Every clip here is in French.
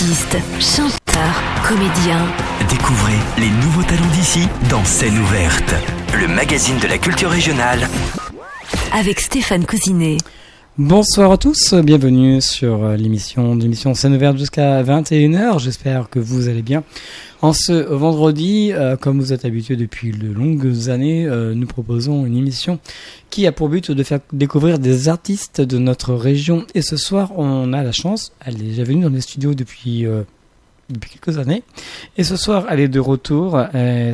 Artistes, chanteurs, comédiens. Découvrez les nouveaux talents d'ici dans Scène ouverte, le magazine de la culture régionale. Avec Stéphane Cousinet. Bonsoir à tous, bienvenue sur l'émission Scène ouverte jusqu'à 21h. J'espère que vous allez bien. En ce vendredi, comme vous êtes habitués depuis de longues années, nous proposons une émission qui a pour but de faire découvrir des artistes de notre région. Et ce soir, on a la chance, elle est déjà venue dans les studios depuis quelques années. Et ce soir, elle est de retour,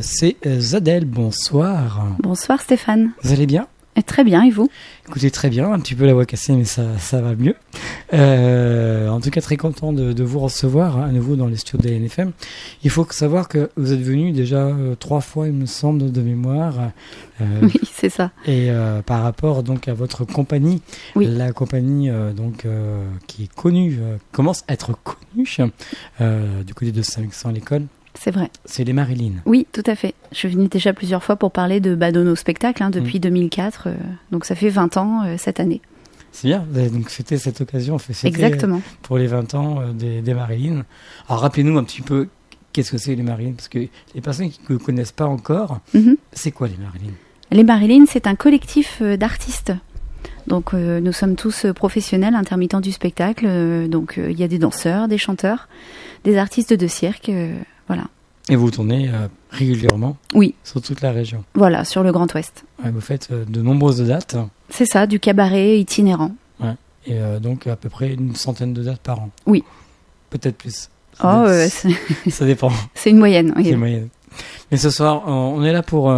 c'est Zadel. Bonsoir. Bonsoir Stéphane. Vous allez bien ? Très bien, et vous ? Écoutez, très bien, un petit peu la voix cassée, mais ça va mieux. En tout cas, très content de vous recevoir à nouveau dans les studios de LNFM. Il faut savoir que vous êtes venu déjà 3 fois, il me semble, de mémoire. Oui, c'est ça. Et par rapport donc à votre compagnie, oui. La compagnie qui est connue, commence à être connue du côté de Saint-Luxon à l'école. C'est vrai. C'est les Marilyn. Oui, tout à fait. Je suis venue déjà plusieurs fois pour parler de nos spectacles depuis 2004. Donc ça fait 20 ans cette année. C'est bien, vous avez donc fêté cette occasion. Exactement. Pour les 20 ans des Marilyn. Alors rappelez-nous un petit peu qu'est-ce que c'est les Marilyn, parce que les personnes qui ne connaissent pas encore, c'est quoi les Marilyn ? Les Marilyn, c'est un collectif d'artistes. Donc nous sommes tous professionnels, intermittents du spectacle. Donc il y a des danseurs, des chanteurs, des artistes de cirque. Voilà. Et vous tournez régulièrement ? Oui. Sur toute la région ? Voilà, sur le Grand Ouest. Ouais, vous faites de nombreuses dates ? C'est ça, du cabaret itinérant. Ouais. Et donc à peu près une centaine de dates par an ? Oui. Peut-être plus. Ça dépend. C'est une moyenne. Oui. C'est une moyenne. Mais ce soir, on est là pour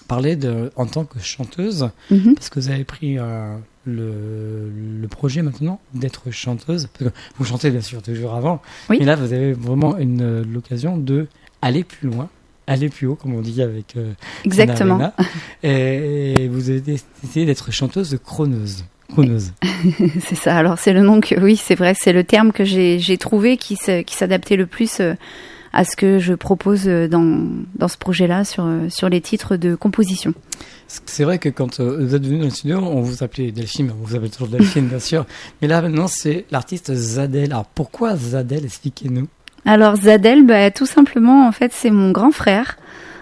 parler en tant que chanteuse, parce que vous avez pris le projet maintenant d'être chanteuse, parce que vous chantez bien sûr toujours avant, oui. Mais là vous avez vraiment l'occasion de aller plus loin, aller plus haut, comme on dit avec exactement. Et vous avez décidé d'être chanteuse chroneuse. C'est ça. Alors c'est le nom que oui, c'est vrai, c'est le terme que j'ai trouvé qui s'adaptait le plus à ce que je propose dans ce projet-là sur les titres de composition. C'est vrai que quand vous êtes venu dans le studio, on vous appelait Delphine, on vous appelle toujours Delphine bien sûr, mais là maintenant c'est l'artiste Zadel. Alors pourquoi Zadel ? Expliquez-nous. Alors Zadel, tout simplement en fait c'est mon grand frère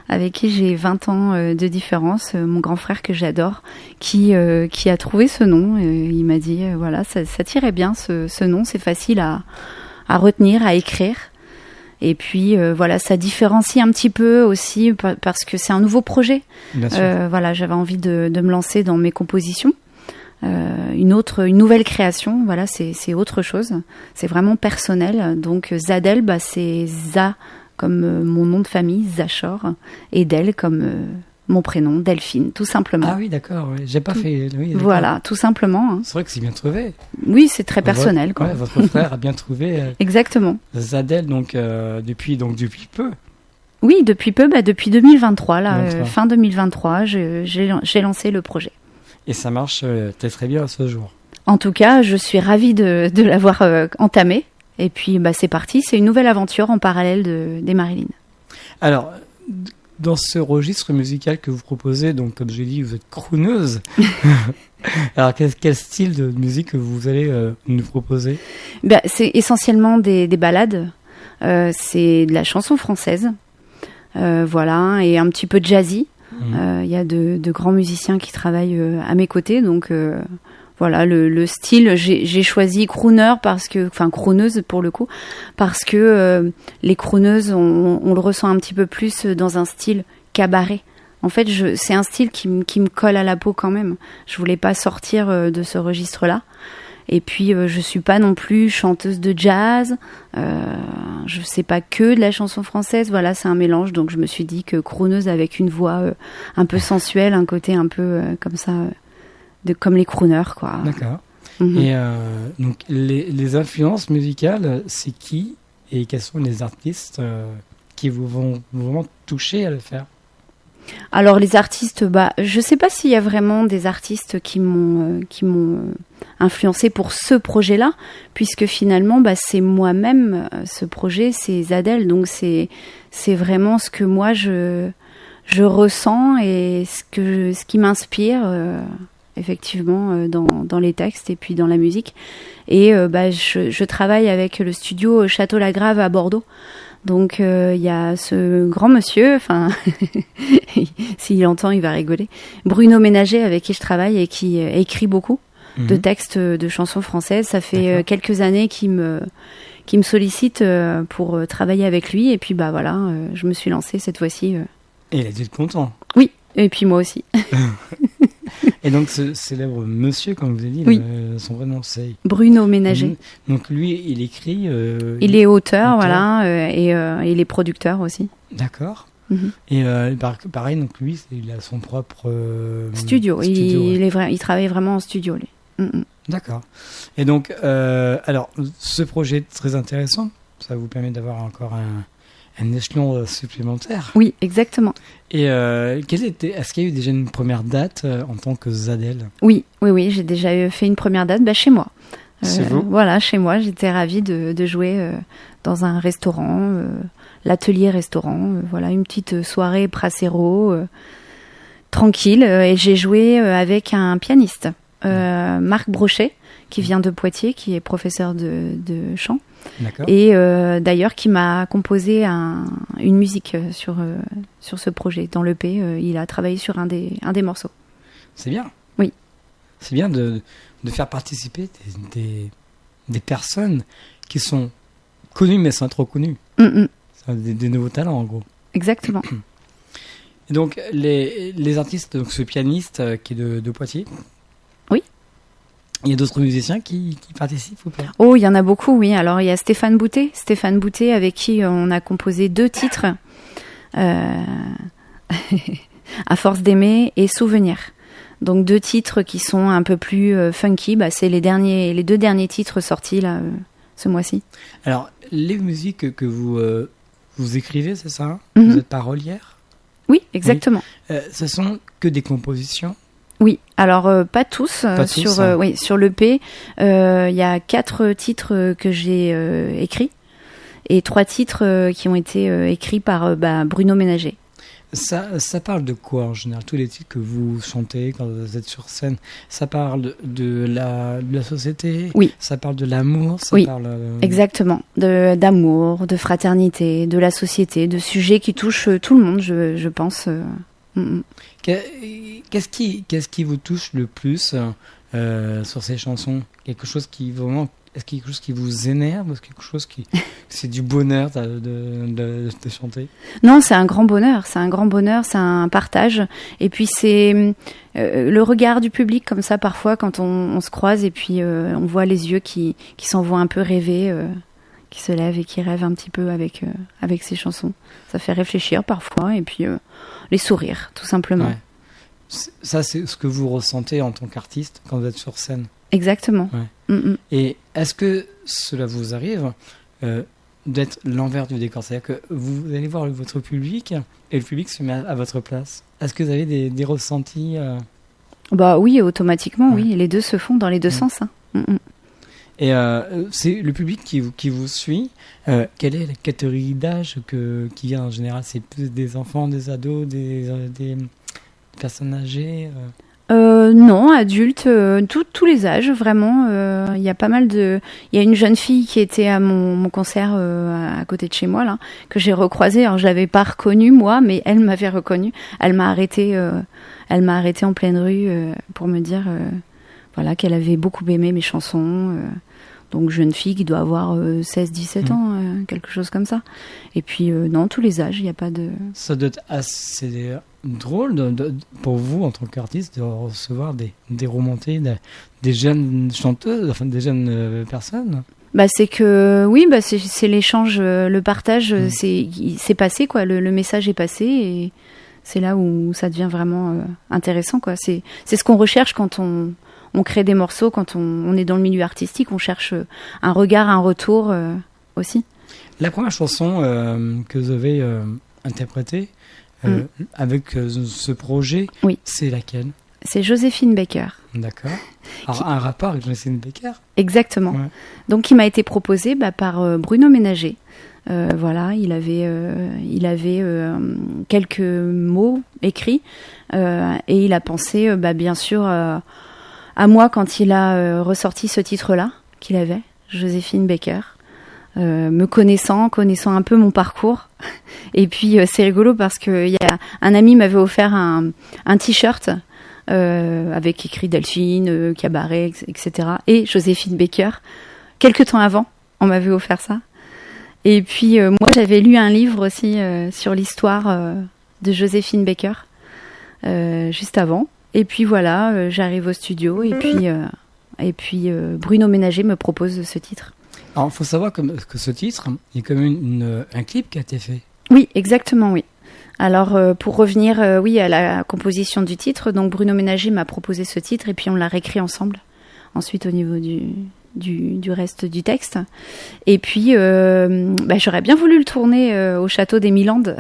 avec qui j'ai 20 ans de différence, mon grand frère que j'adore, qui a trouvé ce nom. Il m'a dit voilà ça tirait bien ce nom, c'est facile à retenir, à écrire. Et puis voilà, ça différencie un petit peu aussi parce que c'est un nouveau projet. Voilà, j'avais envie de me lancer dans mes compositions. Une nouvelle création, voilà, c'est autre chose. C'est vraiment personnel. Donc Zadel, c'est Za comme mon nom de famille, Zachor, et Del comme mon prénom, Delphine, tout simplement. Ah oui, d'accord, oui. J'ai pas fait... Oui, voilà, tout simplement. C'est vrai que c'est bien trouvé. Oui, c'est très personnel. Quoi. Ouais, votre frère a bien trouvé... Exactement. Zadel, donc depuis peu. Oui, depuis peu, depuis 2023, là, fin 2023, j'ai lancé le projet. Et ça marche très bien à ce jour. En tout cas, je suis ravie de l'avoir entamé. Et puis, c'est parti, c'est une nouvelle aventure en parallèle des Marilyn. Alors... Dans ce registre musical que vous proposez, donc comme j'ai dit, vous êtes crooneuse. Alors quel style de musique que vous allez nous proposer ? C'est essentiellement des ballades. C'est de la chanson française, voilà, et un petit peu de jazzy. Il y a de grands musiciens qui travaillent à mes côtés, donc voilà, le style, j'ai choisi crooner crooneuse pour le coup, parce que les crooneuses, on le ressent un petit peu plus dans un style cabaret. En fait, c'est un style qui me colle à la peau quand même. Je voulais pas sortir de ce registre-là. Et puis, je suis pas non plus chanteuse de jazz. Je sais pas que de la chanson française. Voilà, c'est un mélange. Donc, je me suis dit que crooneuse avec une voix un peu sensuelle, un côté un peu comme ça... comme les crooners, quoi. D'accord. Et donc, les influences musicales, c'est qui et quels sont les artistes qui vous vont vraiment toucher à le faire ? Alors, les artistes, je sais pas s'il y a vraiment des artistes qui m'ont influencé pour ce projet-là, puisque finalement, c'est moi-même, ce projet, c'est Zadel, donc c'est vraiment ce que moi, je ressens et ce qui m'inspire... effectivement, dans les textes et puis dans la musique. Et je travaille avec le studio Château Lagrave à Bordeaux. Donc il y a ce grand monsieur, enfin s'il entend il va rigoler, Bruno Ménager, avec qui je travaille et qui écrit beaucoup de textes de chansons françaises. Ça fait quelques années qu'il me sollicite pour travailler avec lui, et puis je me suis lancée cette fois-ci. Et il a dû être content. Oui, et puis moi aussi. Et donc ce célèbre monsieur, comme vous avez dit, oui. Son vrai nom c'est Bruno Ménager. Donc lui, il écrit. Il est auteur, voilà, et il est producteur aussi. D'accord. Mm-hmm. Et pareil, donc lui, il a son propre studio. Il travaille vraiment en studio, lui. Mm-hmm. D'accord. Et donc, alors, ce projet est très intéressant. Ça vous permet d'avoir encore un échelon supplémentaire. Oui, exactement. Et est-ce qu'il y a eu déjà une première date en tant que Zadel ? Oui, j'ai déjà fait une première date chez moi. C'est vous ? Voilà, chez moi. J'étais ravie de jouer dans un restaurant, l'atelier restaurant. Voilà, une petite soirée Pracero, tranquille. Et j'ai joué avec un pianiste, Marc Brochet, qui vient de Poitiers, qui est professeur de chant. D'accord. Et d'ailleurs qui m'a composé une musique sur ce projet. Dans l'EP, il a travaillé sur un des morceaux. C'est bien. Oui. C'est bien de faire participer des personnes qui sont connues mais sans trop connues. Mm-mm. Des nouveaux talents en gros. Exactement. Et donc les artistes, donc ce pianiste qui est de Poitiers. Oui. Il y a d'autres musiciens qui participent ou pas ? Oh, il y en a beaucoup, oui. Alors, il y a Stéphane Boutet avec qui on a composé 2 titres, À force d'aimer et Souvenir. Donc 2 titres qui sont un peu plus funky. C'est les 2 derniers titres sortis là ce mois-ci. Alors, les musiques que vous écrivez, c'est ça ? Mm-hmm. Vous êtes parolière ? Oui, exactement. Oui. Ce sont que des compositions ? Oui, alors pas tous. Sur l'EP, il y a 4 titres que j'ai écrits et 3 titres qui ont été écrits par Bruno Ménager. Ça parle de quoi en général ? Tous les titres que vous chantez quand vous êtes sur scène, ça parle de la société ? Oui. Ça parle de l'amour ? Exactement. D'amour, de fraternité, de la société, de sujets qui touchent tout le monde, je pense. Qu'est-ce qui vous touche le plus sur ces chansons ? Quelque chose qui vraiment, est-ce quelque chose qui vous énerve ? Est-ce quelque chose c'est du bonheur de chanter ? Non, c'est un grand bonheur. C'est un partage. Et puis c'est le regard du public comme ça parfois quand on se croise et puis on voit les yeux qui s'envoient un peu rêver. Qui se lèvent et qui rêvent un petit peu avec ces chansons. Ça fait réfléchir parfois, et puis les sourires, tout simplement. Ouais. Ça, c'est ce que vous ressentez en tant qu'artiste quand vous êtes sur scène. Exactement. Ouais. Et est-ce que cela vous arrive d'être l'envers du décor ? C'est-à-dire que vous allez voir votre public, et le public se met à votre place. Est-ce que vous avez des ressentis Oui, automatiquement, oui. Les deux se font dans les deux sens. Hein. Et c'est le public qui vous suit. Quelle est la catégorie d'âge qui vient en général ? C'est plus des enfants, des ados, des personnes âgées Non, adultes, tous les âges, vraiment. Il y a pas mal de... Il y a une jeune fille qui était à mon concert à côté de chez moi, là, que j'ai recroisée. Alors, je l'avais pas reconnue, moi, mais elle m'avait reconnue. Elle m'a arrêtée en pleine rue pour me dire... Voilà, qu'elle avait beaucoup aimé mes chansons. Donc, jeune fille qui doit avoir 16-17 ans, quelque chose comme ça. Et puis, non, tous les âges, il n'y a pas de... Ça doit être assez drôle pour vous, en tant qu'artiste, de recevoir des remontées des jeunes chanteuses, enfin des jeunes personnes. C'est que, oui, c'est l'échange, le partage, c'est passé, quoi. Le message est passé et c'est là où ça devient vraiment intéressant, quoi. C'est ce qu'on recherche quand on crée des morceaux, quand on est dans le milieu artistique, on cherche un regard, un retour aussi. La première chanson que vous avez interprétée avec ce projet, oui. C'est laquelle ? c'est Joséphine Baker. D'accord. Alors, un rapport avec Joséphine Baker. Exactement. Ouais. Donc, il m'a été proposé par Bruno Ménager. Voilà, il avait quelques mots écrits et il a pensé, bien sûr, à moi quand il a ressorti ce titre-là qu'il avait, Joséphine Baker. Me connaissant un peu mon parcours. Et puis c'est rigolo parce que y a un ami m'avait offert un t-shirt avec écrit Delphine, Cabaret, etc. et Joséphine Baker. Quelques temps avant, on m'avait offert ça. Et puis moi j'avais lu un livre aussi sur l'histoire de Joséphine Baker juste avant. Et puis voilà, j'arrive au studio et puis Bruno Ménager me propose ce titre. Alors, il faut savoir que ce titre, il y a quand même un clip qui a été fait. Oui, exactement, oui. Alors, pour revenir à la composition du titre, donc Bruno Ménager m'a proposé ce titre et puis on l'a réécrit ensemble, ensuite au niveau du reste du texte. Et puis, j'aurais bien voulu le tourner au château des Milandes,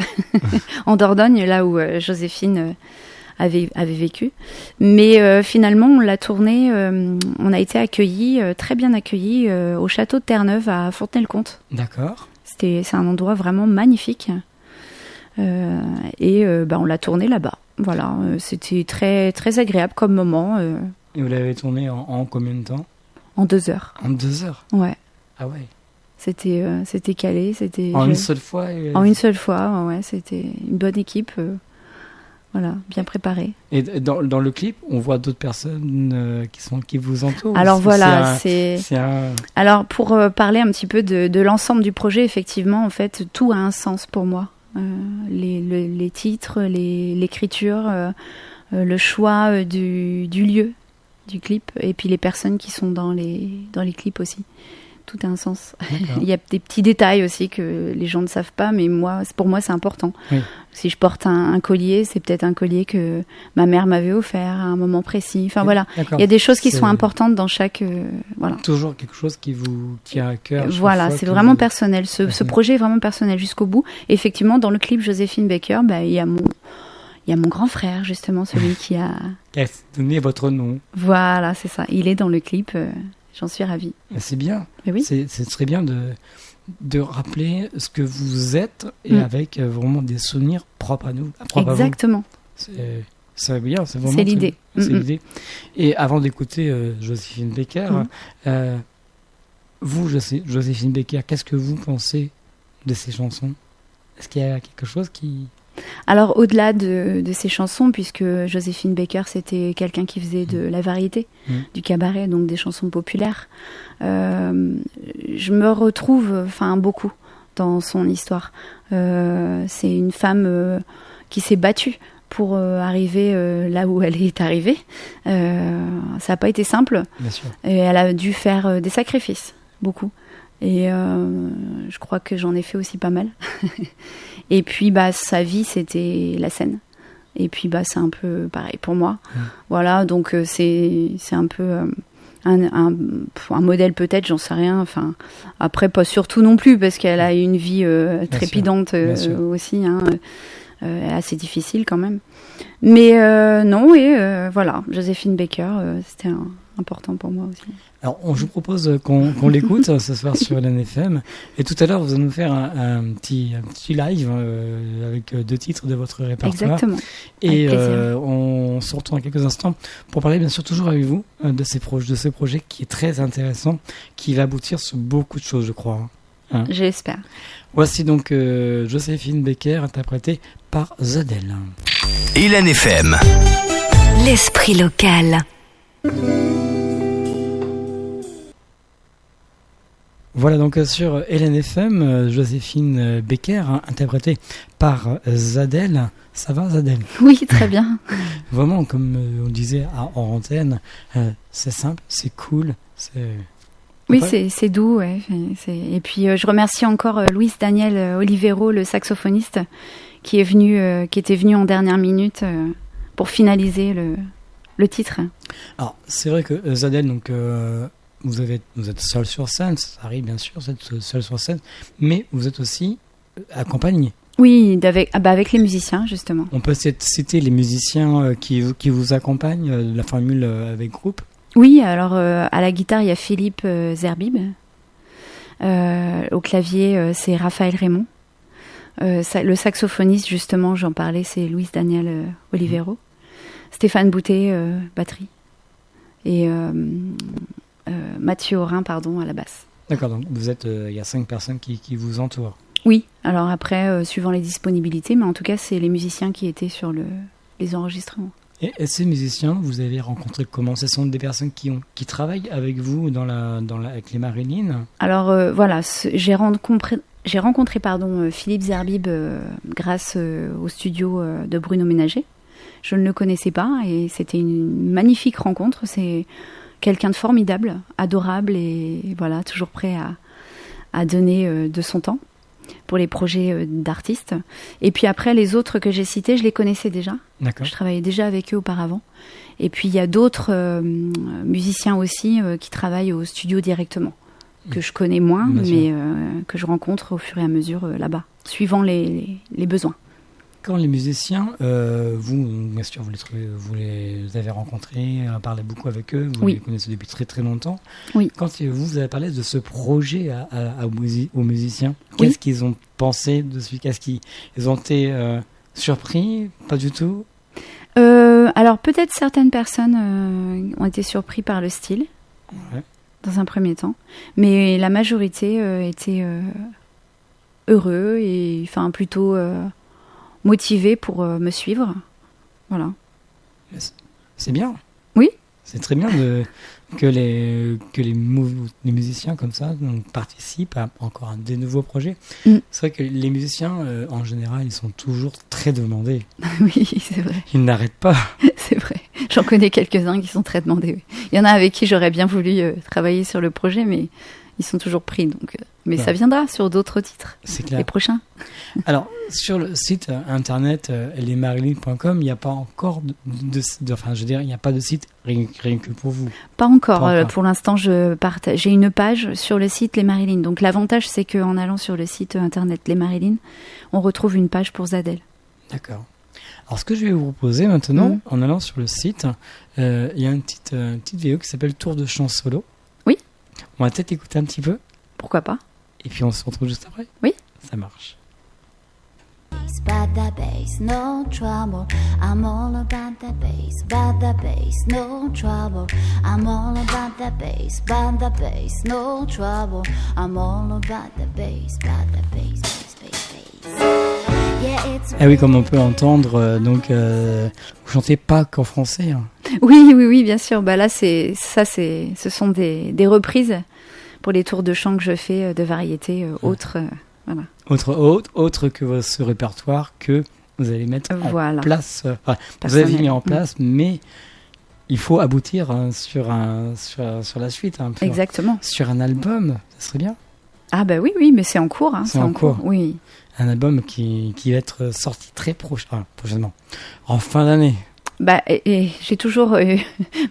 en Dordogne, là où Joséphine avait vécu. Mais finalement, on l'a tourné, on a été très bien accueillis au château de Terre-Neuve à Fontenay-le-Comte. D'accord. C'est un endroit vraiment magnifique. On l'a tourné là-bas. Voilà, c'était très, très agréable comme moment. Et vous l'avez tourné en combien de temps ? En 2 heures. En 2 heures ? Ouais. Ah ouais. C'était calé. Une seule fois En une seule fois, ouais. C'était une bonne équipe. Voilà, bien préparé. Et dans le clip, on voit d'autres personnes qui vous entourent. Alors voilà, Alors pour parler un petit peu de l'ensemble du projet, effectivement, en fait, tout a un sens pour moi. Les titres, l'écriture, le choix du lieu du clip, et puis les personnes qui sont dans les clips aussi. Tout a un sens. Il y a des petits détails aussi que les gens ne savent pas, mais pour moi, c'est important. Oui. Si je porte un collier, c'est peut-être un collier que ma mère m'avait offert à un moment précis. Enfin, voilà. D'accord. Il y a des choses qui sont importantes dans chaque... voilà. Toujours quelque chose qui vous tient à cœur. Voilà, c'est vraiment personnel. Ce projet est vraiment personnel jusqu'au bout. Et effectivement, dans le clip Joséphine Baker, il y a mon grand frère, justement, celui qui a donné votre nom. Voilà, c'est ça. Il est dans le clip... J'en suis ravie. C'est bien. Oui. C'est très bien de rappeler ce que vous êtes et avec vraiment des souvenirs propres à nous. Exactement. C'est bien, c'est vraiment... C'est l'idée. C'est l'idée. Et avant d'écouter Joséphine Baker, vous, Joséphine Baker, qu'est-ce que vous pensez de ces chansons ? Est-ce qu'il y a quelque chose qui... Alors, au-delà de ces chansons, puisque Joséphine Baker, c'était quelqu'un qui faisait de la variété, du cabaret, donc des chansons populaires, je me retrouve beaucoup dans son histoire. C'est une femme qui s'est battue pour arriver là où elle est arrivée. Ça n'a pas été simple. Bien sûr. Et elle a dû faire des sacrifices, beaucoup. Et je crois que j'en ai fait aussi pas mal. Et puis, sa vie, c'était la scène. Et puis, c'est un peu pareil pour moi. Voilà, donc c'est un peu un modèle peut-être, j'en sais rien. Enfin, après, pas surtout non plus, parce qu'elle a une vie trépidante aussi, assez difficile quand même. Mais non, et voilà, Joséphine Baker, c'était important pour moi aussi. Alors, je vous propose qu'on l'écoute ce soir sur LNFM. Et tout à l'heure, vous allez nous faire un petit live avec 2 titres de votre répertoire. Exactement. Et on se retrouve dans quelques instants pour parler, bien sûr, toujours avec vous de ce projet qui est très intéressant, qui va aboutir sur beaucoup de choses, je crois. Hein. J'espère. Voici donc Joséphine Baker, interprétée par Zadel. LNFM. L'esprit local. Voilà donc sur LNFM, Joséphine Baker, interprétée par Zadel. Ça va, Zadel ? Oui, très bien. Vraiment, comme on disait en antenne, c'est simple, c'est cool. Oui, c'est doux. Ouais. Et puis, je remercie encore Luis Daniel Olivero, le saxophoniste, qui était venu en dernière minute pour finaliser le titre. Alors, c'est vrai que Zadel, donc... Vous êtes seul sur scène, ça arrive bien sûr, vous êtes seul sur scène, mais vous êtes aussi accompagné Oui, avec les musiciens, justement. On peut citer les musiciens qui vous accompagnent, la formule avec groupe. Oui, alors à la guitare, il y a Philippe Zerbib. Au clavier, c'est Raphaël Raymond. Le saxophoniste, justement, j'en parlais, c'est Luis Daniel Olivero. Stéphane Boutet, batterie. Et Mathieu Aurin, à la basse. D'accord, donc il y a 5 personnes qui vous entourent. Oui, alors après, suivant les disponibilités, mais en tout cas, c'est les musiciens qui étaient sur les enregistrements. Et ces musiciens, vous avez rencontré comment? Ce sont des personnes qui travaillent avec vous avec les Marilyn? Alors voilà, j'ai rencontré Philippe Zerbib grâce au studio de Bruno Ménager. Je ne le connaissais pas et c'était une magnifique rencontre. C'est quelqu'un de formidable, adorable et voilà, toujours prêt à donner de son temps pour les projets d'artistes. Et puis après, les autres que j'ai cités, je les connaissais déjà. D'accord. Je travaillais déjà avec eux auparavant. Et puis il y a d'autres musiciens aussi qui travaillent au studio directement, que je connais moins, mais que je rencontre au fur et à mesure là-bas, suivant les besoins. Quand les musiciens, vous, bien sûr, vous les avez rencontrés, parlé beaucoup avec eux, vous les connaissez depuis très très longtemps. Oui. Quand vous avez parlé de ce projet aux musiciens, qu'est-ce qu'ils ont pensé de ce? Qu'est-ce qu'ils ont été surpris? Pas du tout. Alors peut-être certaines personnes ont été surpris par le style, dans un premier temps, mais la majorité était heureux et plutôt motivés pour me suivre. Voilà. C'est bien. Oui. C'est très bien que les musiciens comme ça participent à encore des nouveaux projets. C'est vrai que les musiciens, en général, ils sont toujours très demandés. Oui, c'est vrai. Ils n'arrêtent pas. C'est vrai. J'en connais quelques-uns qui sont très demandés. Oui. Il y en a avec qui j'aurais bien voulu travailler sur le projet, mais ils sont toujours pris. Donc, mais ça viendra sur d'autres titres. C'est clair. Les prochains. Alors, sur le site internet lesmarilyn.com, il n'y a pas encore il n'y a pas de site rien que pour vous. Pas encore. Pour l'instant, j'ai une page sur le site Les Marilyn. Donc l'avantage, c'est qu'en allant sur le site internet Les Marilyn, on retrouve une page pour Zadel. D'accord. Alors, ce que je vais vous proposer maintenant, en allant sur le site, il y a une petite vidéo qui s'appelle Tour de chant solo. Oui. On va peut-être écouter un petit peu. Pourquoi pas. Et puis on se retrouve juste après. Oui. Ça marche. But the bass, no trouble. I'm all about the bass. But the bass, no trouble. I'm all about the bass. But the bass, no trouble. I'm all about the bass. But the bass, bass, bass, bass. Yeah, it's. Ah oui, comme on peut entendre, vous chantez pas qu'en français. Hein. Oui, bien sûr. Bah là, ce sont des reprises pour les tours de chant que je fais de variétés autres. Voilà. Autre que ce répertoire que vous allez mettre en place. Vous avez mis en place, mais il faut aboutir sur la suite. Exactement. Sur un album, ça serait bien. Ah bah oui, mais c'est en cours. C'est en cours. Oui. Un album qui va être sorti très prochainement, en fin d'année. Bah, et j'ai toujours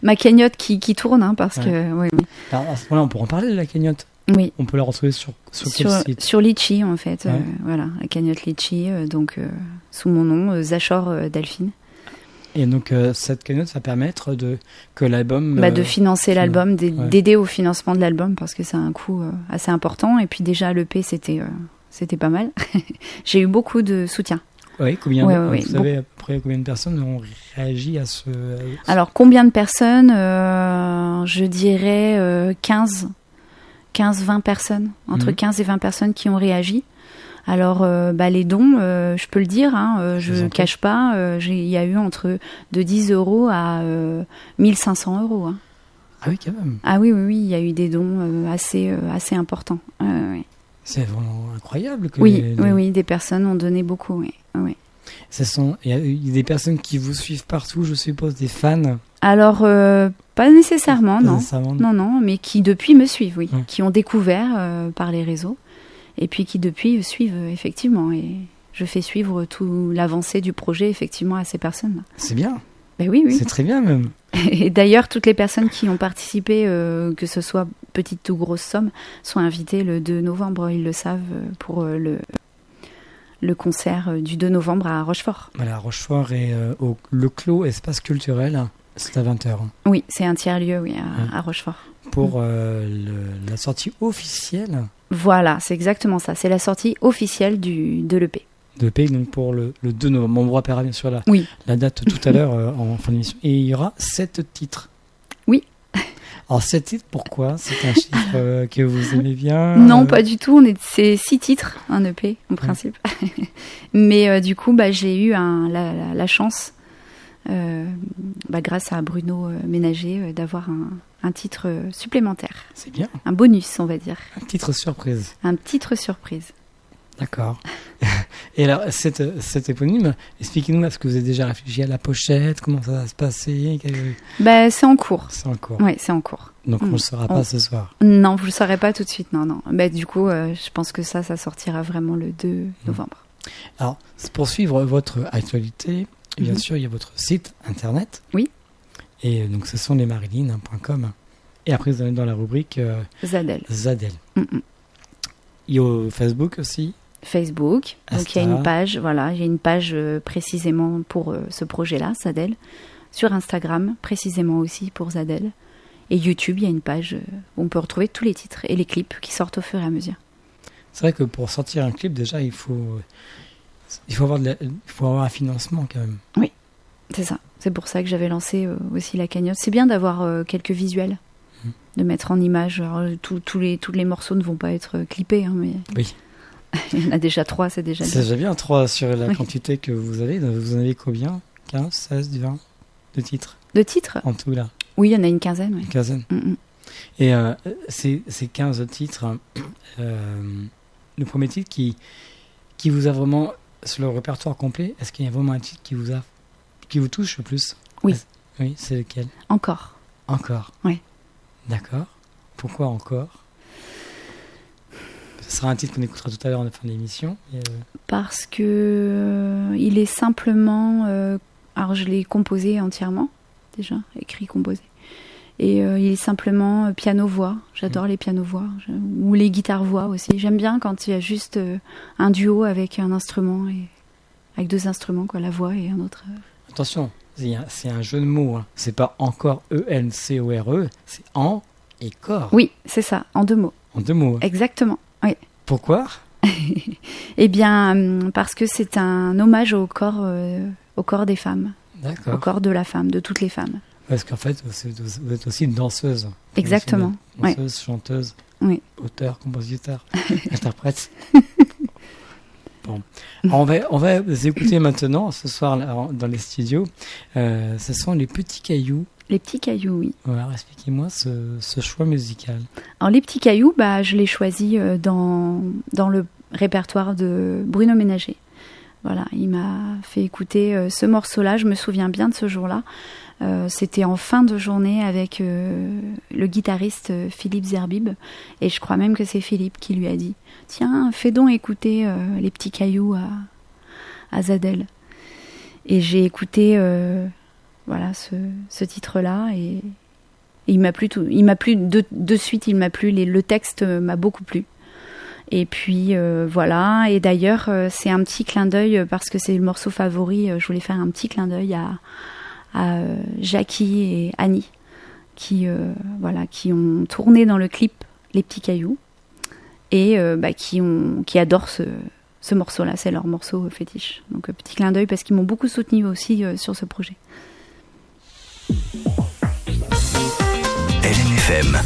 ma cagnotte qui tourne, parce que... Oui. Alors, à ce moment-là, on pourra en parler de la cagnotte. Oui. On peut la retrouver sur quel site? Sur Litchi, en fait. Ouais. Voilà, la cagnotte Litchi, sous mon nom, Zachor Delphine. Et donc, cette cagnotte va permettre que l'album... de financer l'album, d'aider au financement de l'album, parce que c'est un coût assez important. Et puis déjà, l'EP, c'était pas mal. J'ai eu beaucoup de soutien. Oui, vous savez après combien de personnes ont réagi à ce... Alors, combien de personnes Je dirais 15-20 personnes, entre 15 et 20 personnes qui ont réagi. Alors, les dons, je peux le dire, je ne cache pas, il y a eu entre de 10 € à 1500 €. Hein. Ah oui, quand même. Ah oui, il y a eu des dons assez importants. Oui. C'est vraiment incroyable. Que oui, des personnes ont donné beaucoup, oui. Il y a des personnes qui vous suivent partout, je suppose, des fans. Alors, pas nécessairement, non, mais qui depuis me suivent, oui, qui ont découvert par les réseaux, et puis qui depuis suivent, effectivement, et je fais suivre tout l'avancée du projet, effectivement, à ces personnes-là. C'est bien. Ben oui. C'est très bien, même. Et d'ailleurs, toutes les personnes qui ont participé, que ce soit petite ou grosse somme, sont invitées le 2 novembre, ils le savent, pour le concert du 2 novembre à Rochefort. Voilà, Rochefort et le Clos Espace Culturel, c'est à 20h. Oui, c'est un tiers-lieu, oui, à Rochefort. Pour la sortie officielle. Voilà, c'est exactement ça. C'est la sortie officielle de l'EP. De l'EP, donc pour le 2 novembre. On vous rappellera bien sûr la date tout à l'heure en fin d'émission. Et il y aura 7 titres. Oui. Alors 7 titres, pourquoi ? C'est un chiffre que vous aimez bien ? Non, pas du tout. C'est 6 titres, un EP en principe. Mais du coup, j'ai eu la chance, grâce à Bruno Ménager, d'avoir un titre supplémentaire. C'est bien. Un bonus, on va dire. Un titre surprise. Un titre surprise. D'accord. Et alors, cet éponyme, expliquez-nous, est-ce que vous avez déjà réfléchi à la pochette ? Comment ça va se passer ? C'est en cours. C'est en cours. Oui, c'est en cours. Donc on ne le saura pas ce soir. Non, vous ne le saurez pas tout de suite, non. Du coup, je pense que ça sortira vraiment le 2 novembre. Alors, pour suivre votre actualité, bien sûr, il y a votre site internet. Oui. Et donc, ce sont lesmarilyn.com. Et après, vous allez dans la rubrique Zadel. Il y a Facebook aussi. Facebook. Donc, il y a une page, il y a une page précisément pour ce projet-là, Zadel. Sur Instagram, précisément aussi pour Zadel. Et YouTube, il y a une page où on peut retrouver tous les titres et les clips qui sortent au fur et à mesure. C'est vrai que pour sortir un clip, déjà, il faut avoir un financement quand même. Oui, c'est ça. C'est pour ça que j'avais lancé aussi la cagnotte. C'est bien d'avoir quelques visuels, de mettre en image. Alors, tous les morceaux ne vont pas être clippés, mais oui. Il y en a déjà 3, c'est déjà bien. C'est déjà bien, 3 sur la quantité que vous avez. Vous en avez combien ? 15, 16, 20 de titres ? De titres ? En tout, là. Oui, il y en a une quinzaine. Oui. Une quinzaine. Et ces 15 titres, le premier titre qui vous a vraiment, sur le répertoire complet, est-ce qu'il y a vraiment un titre qui vous touche le plus ? Oui. Oui, c'est lequel ? Encore. Oui. D'accord. Pourquoi encore ? Ce sera un titre qu'on écoutera tout à l'heure en fin de l'émission. Parce que il est simplement... alors je l'ai composé entièrement, déjà, écrit, composé. Et il est simplement piano-voix. J'adore les piano-voix. Ou les guitares-voix aussi. J'aime bien quand il y a juste un duo avec un instrument, avec 2 instruments, la voix et un autre. Attention, c'est un jeu de mots. Hein. C'est pas encore E-N-C-O-R-E, c'est en et corps. Oui, c'est ça, en 2 mots. En 2 mots. Exactement, oui. Pourquoi ? Eh bien, parce que c'est un hommage au corps des femmes. D'accord. Au corps de la femme, de toutes les femmes. Parce qu'en fait, vous êtes aussi une danseuse. Exactement. Danseuse, chanteuse, auteur, compositeur, interprète. Bon. On va vous écouter maintenant, ce soir, dans les studios. Ce sont les petits cailloux. Les petits cailloux, oui. Alors, expliquez-moi ce choix musical. Alors, les petits cailloux, je l'ai choisi dans le répertoire de Bruno Ménager. Voilà, il m'a fait écouter ce morceau-là. Je me souviens bien de ce jour-là. C'était en fin de journée avec le guitariste Philippe Zerbib. Et je crois même que c'est Philippe qui lui a dit « Tiens, fais donc écouter les petits cailloux à Zadel. » Et j'ai écouté ce titre-là et il m'a plu de suite, il m'a plu. Le texte m'a beaucoup plu. Et puis voilà, et d'ailleurs c'est un petit clin d'œil parce que c'est le morceau favori, je voulais faire un petit clin d'œil à Jackie et Annie qui ont tourné dans le clip Les Petits Cailloux et qui adorent ce morceau-là, c'est leur morceau fétiche. Donc petit clin d'œil parce qu'ils m'ont beaucoup soutenu aussi sur ce projet. LMFM.